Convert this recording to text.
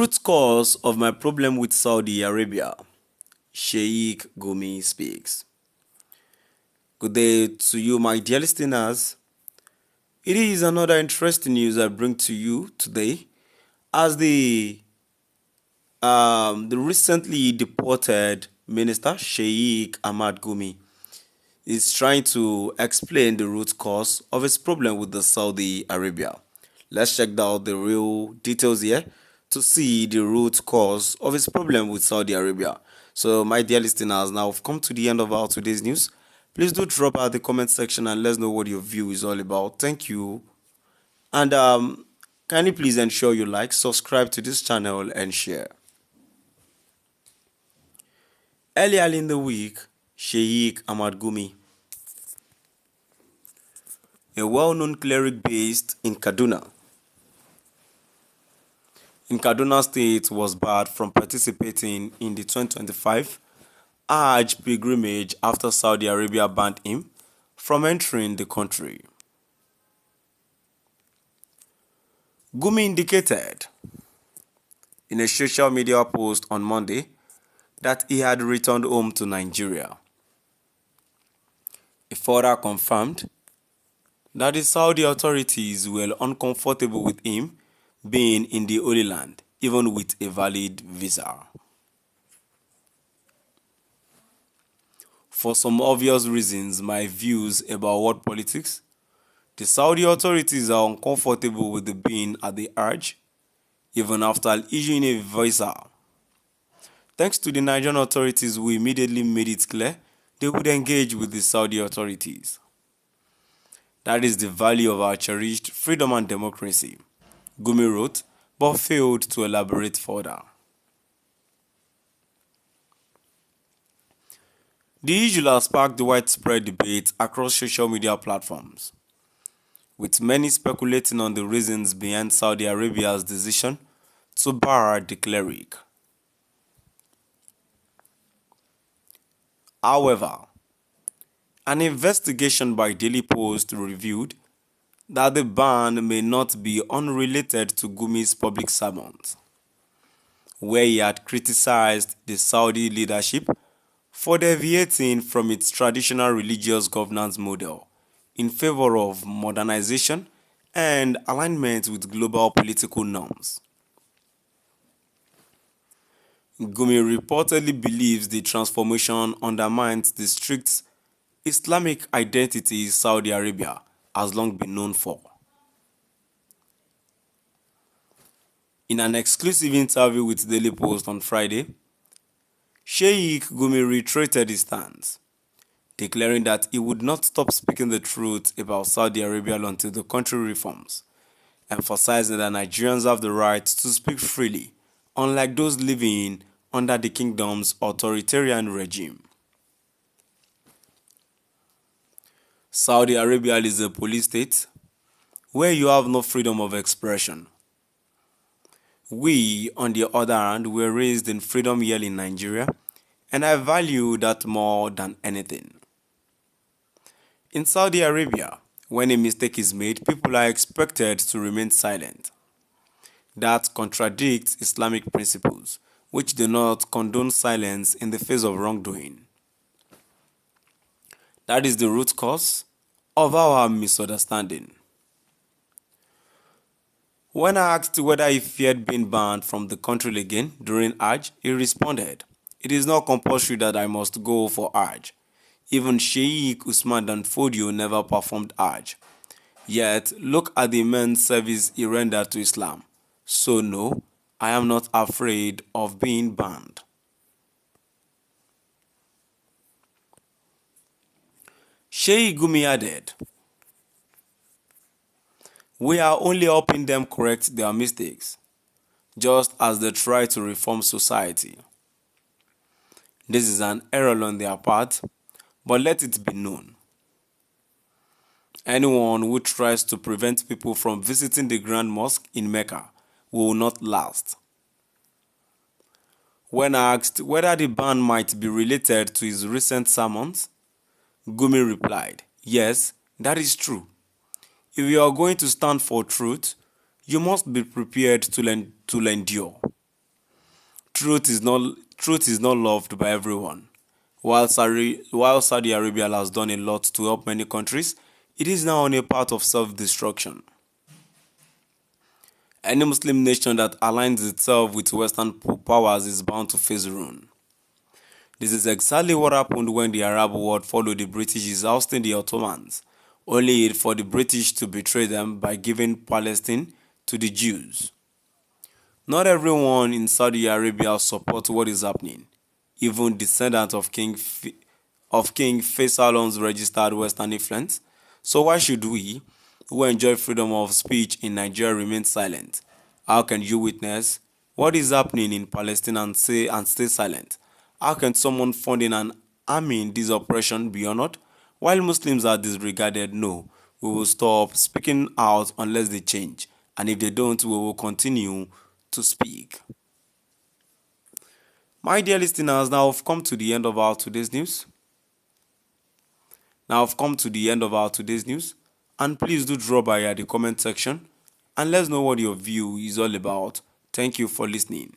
Root cause of my problem with Saudi Arabia. Sheikh Gumi speaks. Good day to you, my dear listeners. It is another interesting news I bring to you today as the recently deported minister Sheikh Ahmad Gumi is trying to explain the root cause of his problem with the Saudi Arabia. Let's check out the real details here to see the root cause of his problem with Saudi Arabia. So, my dear listeners, now we've come to the end of our today's news. Please do drop out the comment section and let us know what your view is all about. Thank you. And kindly please ensure you like, subscribe to this channel, and share. Earlier in the week, Sheikh Ahmad Gumi, a well-known cleric based in Kaduna State, was barred from participating in the 2025 Hajj pilgrimage after Saudi Arabia banned him from entering the country. Gumi indicated in a social media post on Monday that he had returned home to Nigeria. He further confirmed that the Saudi authorities were uncomfortable with him being in the Holy Land, even with a valid visa. For some obvious reasons, my views about world politics, the Saudi authorities are uncomfortable with the being at the Hajj, even after issuing a visa. Thanks to the Nigerian authorities who immediately made it clear they would engage with the Saudi authorities. That is the value of our cherished freedom and democracy, Gumi wrote, but failed to elaborate further. The issue has sparked widespread debate across social media platforms, with many speculating on the reasons behind Saudi Arabia's decision to bar the cleric. However, an investigation by Daily Post revealed that the ban may not be unrelated to Gumi's public sermons, where he had criticized the Saudi leadership for deviating from its traditional religious governance model in favor of modernization and alignment with global political norms. Gumi reportedly believes the transformation undermines the strict Islamic identity Saudi Arabia has long been known for. In an exclusive interview with Daily Post on Friday, Sheikh Gumi reiterated his stance, declaring that he would not stop speaking the truth about Saudi Arabia until the country reforms, emphasizing that Nigerians have the right to speak freely, unlike those living under the kingdom's authoritarian regime. Saudi Arabia is a police state where you have no freedom of expression. We, on the other hand, were raised in freedom here in Nigeria, and I value that more than anything. In Saudi Arabia, when a mistake is made, people are expected to remain silent. That contradicts Islamic principles, which do not condone silence in the face of wrongdoing. That is the root cause of our misunderstanding. When I asked whether he feared being banned from the country again during Hajj, he responded, "It is not compulsory that I must go for Hajj. Even Sheikh Usman Dan Fodio never performed Hajj. Yet, look at the immense service he rendered to Islam. So no, I am not afraid of being banned." Sheikh Gumi added, "We are only helping them correct their mistakes, just as they try to reform society. This is an error on their part, but let it be known. Anyone who tries to prevent people from visiting the Grand Mosque in Mecca will not last." When asked whether the ban might be related to his recent sermons, Gumi replied, "Yes, that is true. If you are going to stand for truth, you must be prepared to endure. Truth is not loved by everyone. While Saudi Arabia has done a lot to help many countries, it is now on a path of self-destruction. Any Muslim nation that aligns itself with Western powers is bound to face ruin. This is exactly what happened when the Arab world followed the British ousting the Ottomans, only for the British to betray them by giving Palestine to the Jews. Not everyone in Saudi Arabia supports what is happening. Even descendants of King Faisal's registered Western influence. So why should we, who enjoy freedom of speech in Nigeria, remain silent? How can you witness what is happening in Palestine and stay silent? How can someone funding an army in this oppression be honored? While Muslims are disregarded, no, we will stop speaking out unless they change. And if they don't, we will continue to speak. My dear listeners, now I've come to the end of our today's news. And please do drop by at the comment section and let's know what your view is all about. Thank you for listening.